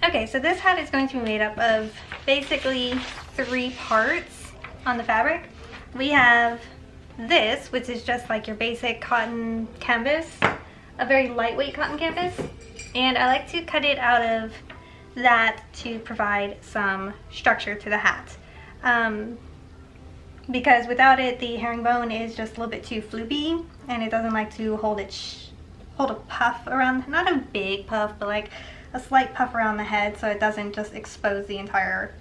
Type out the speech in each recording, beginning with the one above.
Okay, so this hat is going to be made up of basically 3 parts on the fabric. We have this, which is just like your basic cotton canvas, a very lightweight cotton canvas, and I like to cut it out of that to provide some structure to the hat. Because without it, the herringbone is just a little bit too floopy, and it doesn't like to hold a puff around, not a big puff, but like a slight puff around the head, so it doesn't just expose the entire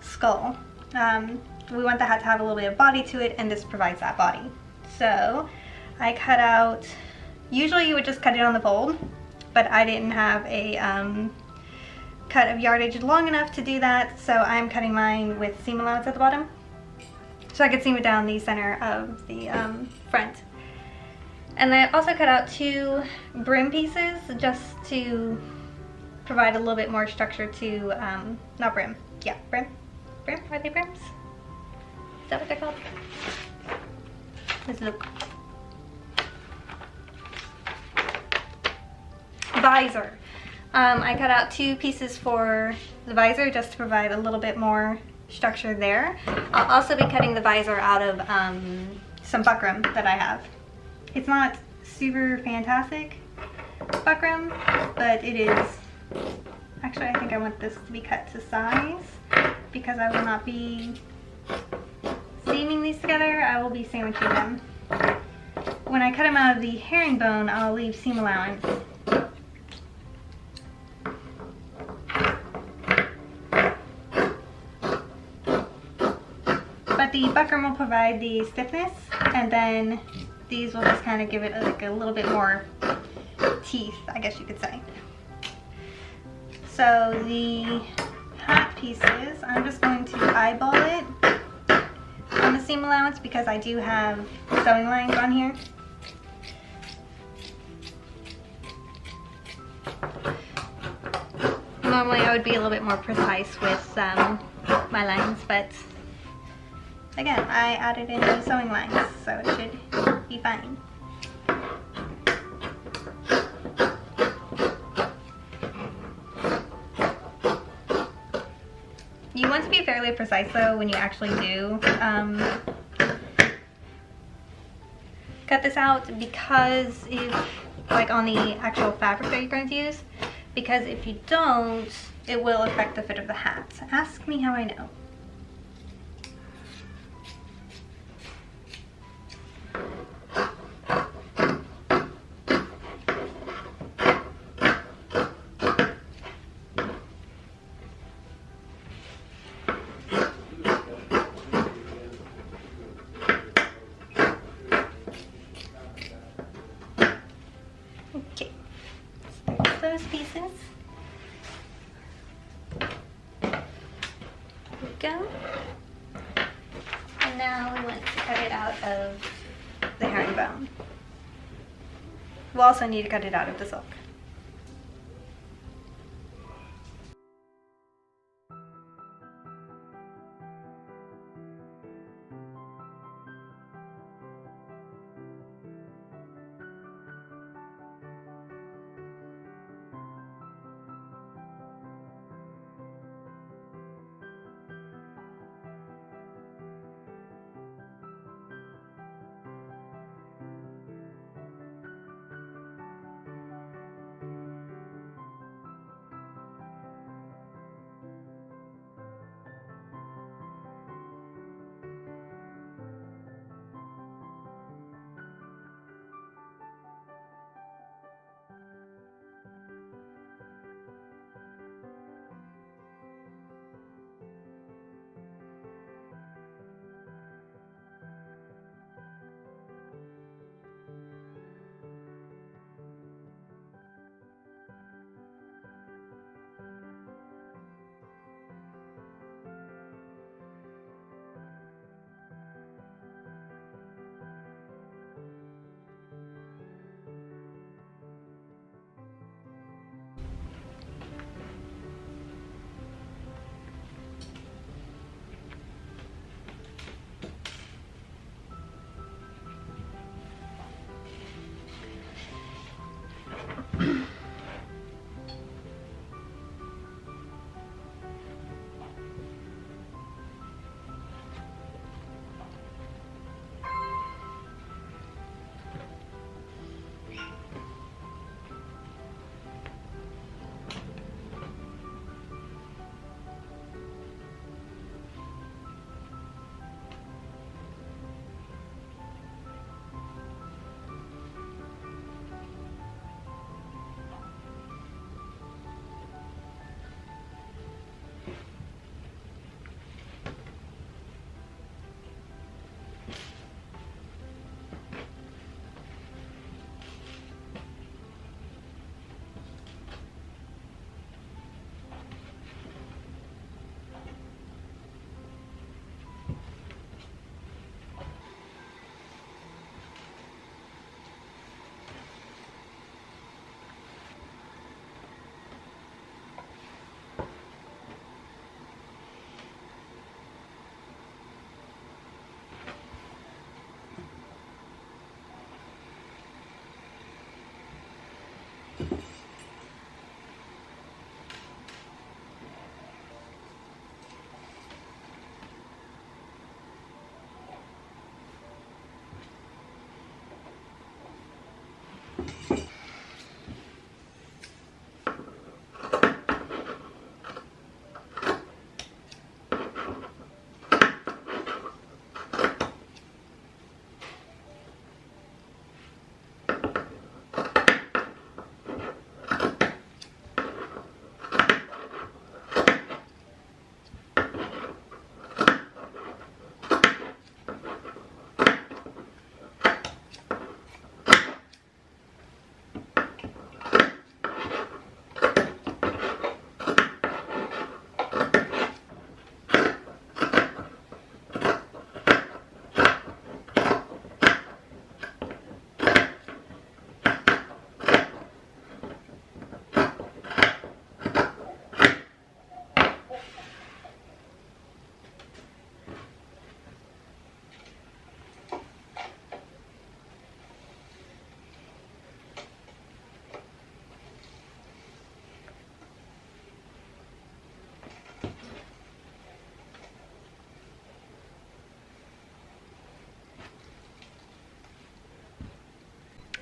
skull. We want the hat to have a little bit of body to it, and this provides that body. So I cut out, usually you would just cut it on the fold, but I didn't have a cut of yardage long enough to do that, so I'm cutting mine with seam allowance at the bottom, so I could seam it down the center of the front. And then I also cut out 2 brim pieces just to provide a little bit more structure to, not brim, yeah, brim? Brim? Are they brims? Is that what they're called? Let's look. Visor. I cut out 2 pieces for the visor just to provide a little bit more structure there. I'll also be cutting the visor out of some buckram that I have. It's not super fantastic buckram, but it is, actually I think I want this to be cut to size because I will not be seaming these together, I will be sandwiching them. When I cut them out of the herringbone, I'll leave seam allowance. But the buckram will provide the stiffness, and then these will just kind of give it like a little bit more teeth, I guess you could say. So the hat pieces, I'm just going to eyeball it on the seam allowance because I do have sewing lines on here. Normally I would be a little bit more precise with my lines, but again, I added in the sewing lines, so it should be fine. You want to be fairly precise though when you actually do cut this out, because if, like on the actual fabric that you're going to use, because if you don't, it will affect the fit of the hat. Ask me how I know. Okay, so those pieces. There we go. And now we want to cut it out of the herringbone. We'll also need to cut it out of the silk.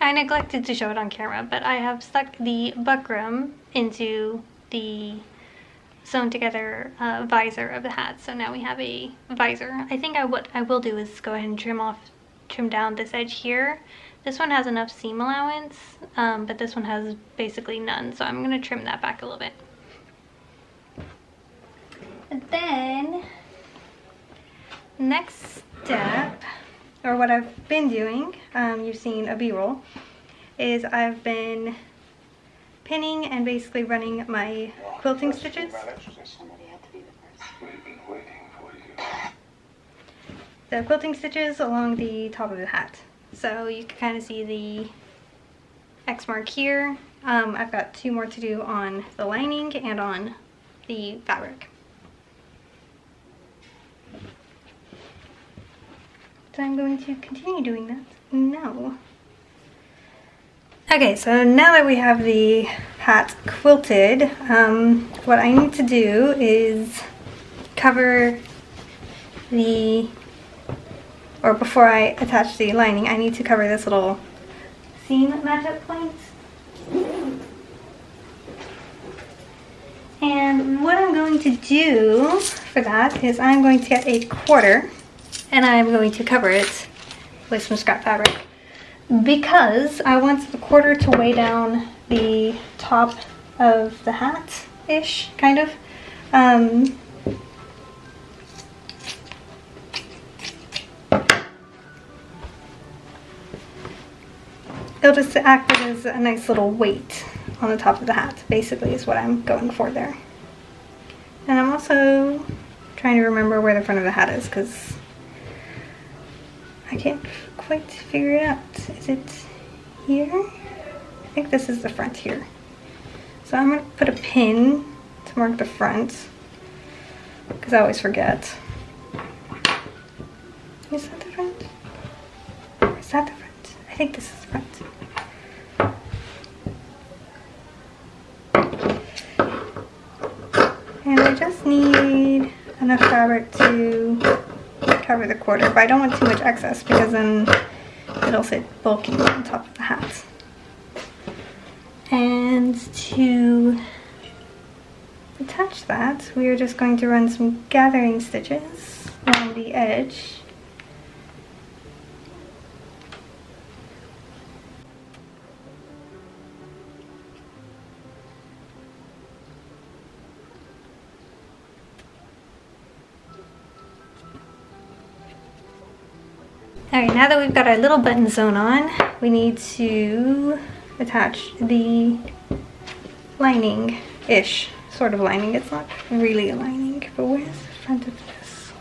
I neglected to show it on camera, but I have stuck the buckram into the sewn together visor of the hat. So now we have a visor. I think what I will do is go ahead and trim down this edge here. This one has enough seam allowance, but this one has basically none. So I'm gonna trim that back a little bit. And then next step, or what I've been doing, you've seen a B-roll, is I've been pinning and basically running my quilting stitches. The quilting stitches along the top of the hat. So you can kind of see the X mark here. I've got 2 more to do on the lining and on the fabric. So I'm going to continue doing that now. Okay, so now that we have the hat quilted, what I need to do is cover or before I attach the lining, I need to cover this little seam match-up point. And what I'm going to do for that is I'm going to get a quarter and I'm going to cover it with some scrap fabric because I want the quarter to weigh down the top of the hat-ish, kind of. It'll just act as a nice little weight on the top of the hat, basically, is what I'm going for there. And I'm also trying to remember where the front of the hat is because I can't quite figure it out. Is it here? I think this is the front here. So I'm going to put a pin to mark the front because I always forget. Is that the front? Or is that the front? I think this is the front. And I just need enough fabric to cover the quarter, but I don't want too much excess because then it'll sit bulky on top of the hat. And to attach that, we are just going to run some gathering stitches along the edge. Alright, now that we've got our little button sewn on, we need to attach the lining-ish sort of lining. It's not really a lining, but where's the front of this?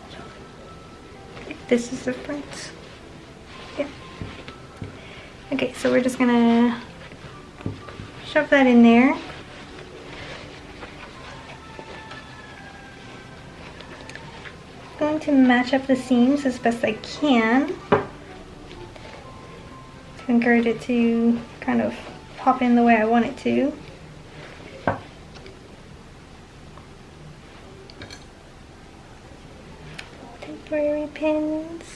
This is the front. Yeah. Okay, so we're just gonna shove that in there. Going to match up the seams as best I can to encourage it to kind of pop in the way I want it to. Temporary pins.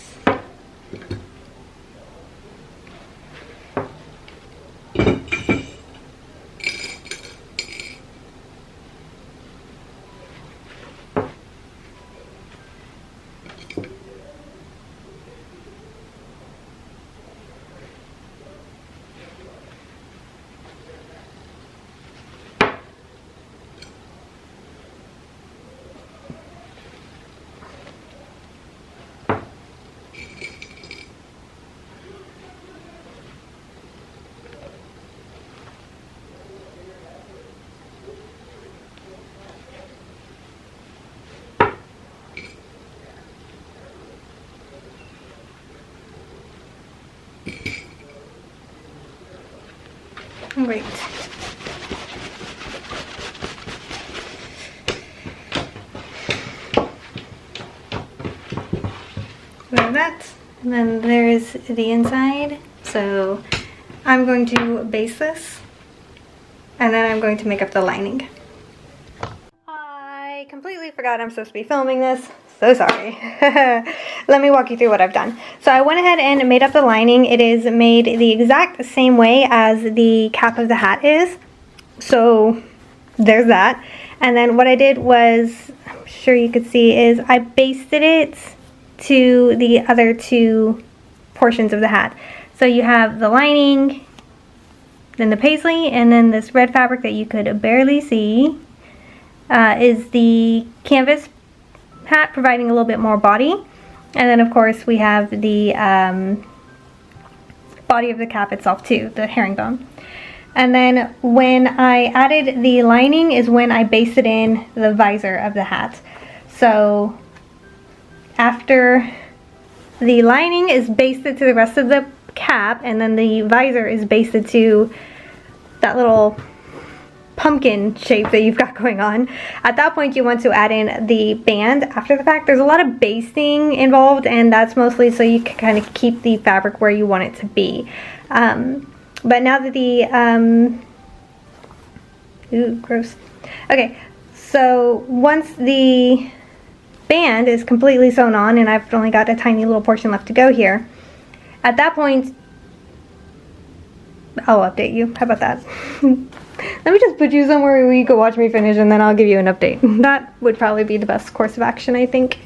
Great. We have that, and then there's the inside. So I'm going to base this, and then I'm going to make up the lining. I completely forgot I'm supposed to be filming this. So sorry. Let me walk you through what I've done. So I went ahead and made up the lining. It is made the exact same way as the cap of the hat is. So there's that. And then what I did was, I'm sure you could see, is I basted it to the other two portions of the hat. So you have the lining, then the paisley, and then this red fabric that you could barely see is the canvas hat, providing a little bit more body. And then of course we have the body of the cap itself too, the herringbone. And then when I added the lining is when I basted in the visor of the hat. So after the lining is basted to the rest of the cap, and then the visor is basted to that little pumpkin shape that you've got going on, at that point you want to add in the band after the fact. There's a lot of basting involved, and that's mostly so you can kind of keep the fabric where you want it to be. But now that the ooh, gross. Okay, so once the band is completely sewn on, and I've only got a tiny little portion left to go here, at that point I'll update you. How about that? Let me just put you somewhere where you can watch me finish, and then I'll give you an update. That would probably be the best course of action, I think.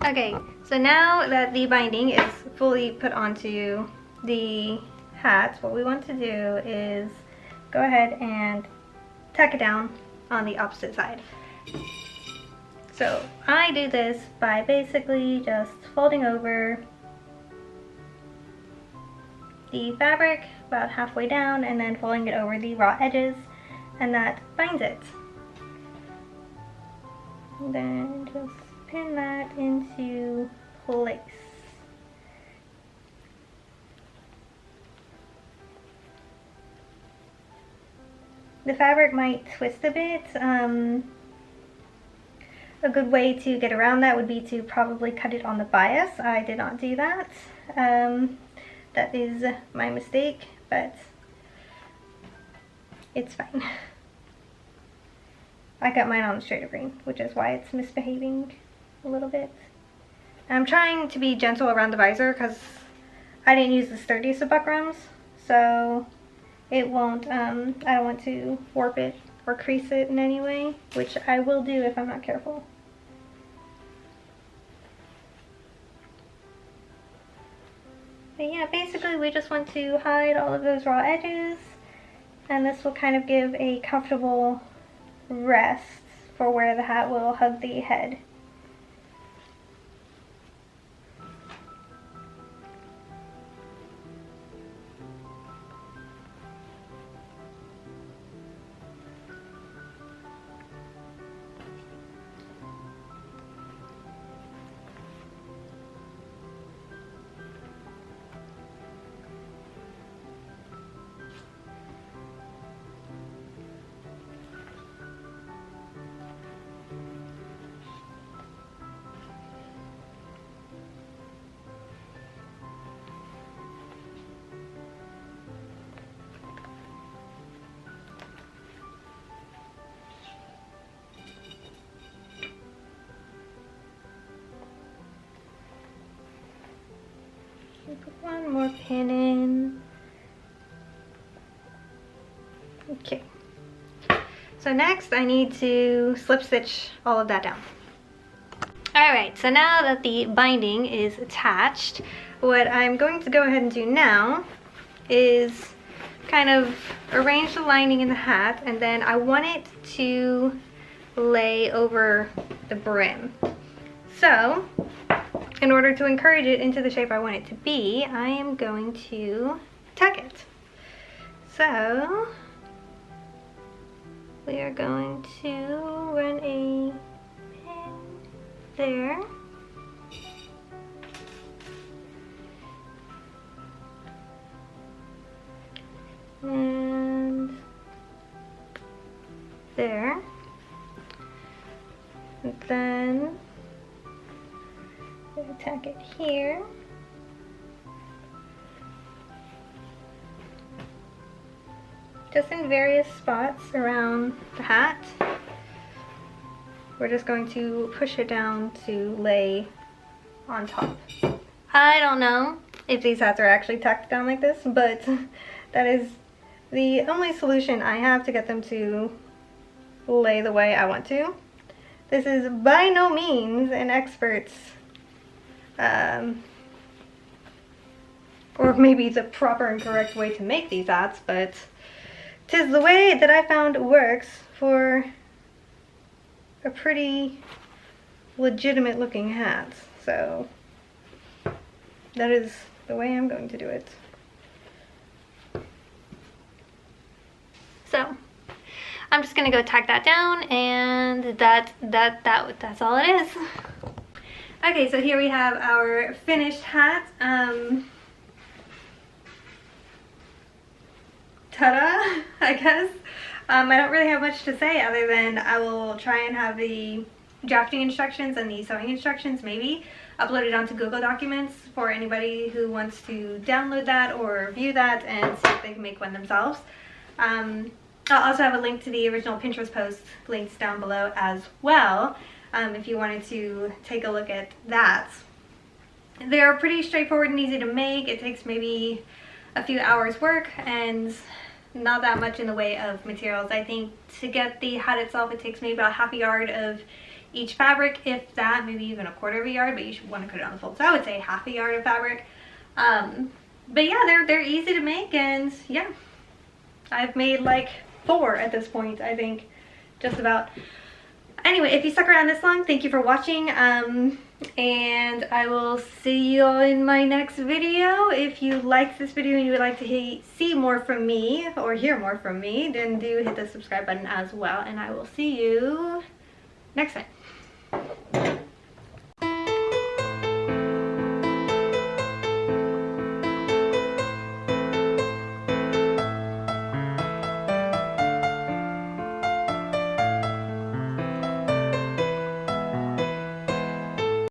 Okay, so now that the binding is fully put onto the hat, what we want to do is go ahead and tack it down on the opposite side. So I do this by basically just folding over the fabric about halfway down and then folding it over the raw edges, and that binds it. And then just pin that into place. The fabric might twist a bit. A good way to get around that would be to probably cut it on the bias. I did not do that. That is my mistake, but it's fine. I got mine on the straighter grain, which is why it's misbehaving a little bit. I'm trying to be gentle around the visor because I didn't use the sturdiest of buckrams, so it won't, I don't want to warp it or crease it in any way, which I will do if I'm not careful. But yeah, basically we just want to hide all of those raw edges, and this will kind of give a comfortable rest for where the hat will hug the head. Put one more pin in. Okay. So next I need to slip stitch all of that down. Alright, so now that the binding is attached, what I'm going to go ahead and do now is kind of arrange the lining in the hat, and then I want it to lay over the brim. So in order to encourage it into the shape I want it to be, I am going to tuck it. So we are going to run a pin there, Gonna tack it here. Just in various spots around the hat. We're just going to push it down to lay on top. I don't know if these hats are actually tacked down like this, but that is the only solution I have to get them to lay the way I want to. This is by no means an expert's, or maybe the proper and correct way to make these hats, but 'tis the way that I found works for a pretty legitimate looking hat. So that is the way I'm going to do it. So I'm just gonna go tack that down, and that's all it is. Okay, so here we have our finished hat. Ta-da, I guess. I don't really have much to say other than I will try and have the drafting instructions and the sewing instructions maybe uploaded onto Google Documents for anybody who wants to download that or view that and see if they can make one themselves. I'll also have a link to the original Pinterest post links down below as well, if you wanted to take a look at that. They're pretty straightforward and easy to make. It takes maybe a few hours work and not that much in the way of materials. I think to get the hat itself, it takes maybe about half a yard of each fabric, if that, maybe even a quarter of a yard, but you should want to put it on the fold. So I would say half a yard of fabric. But yeah, they're easy to make, and yeah, I've made like 4 at this point, I think, just about. Anyway, if you stuck around this long, thank you for watching, and I will see you all in my next video. If you liked this video and you would like to see more from me or hear more from me, then do hit the subscribe button as well, and I will see you next time.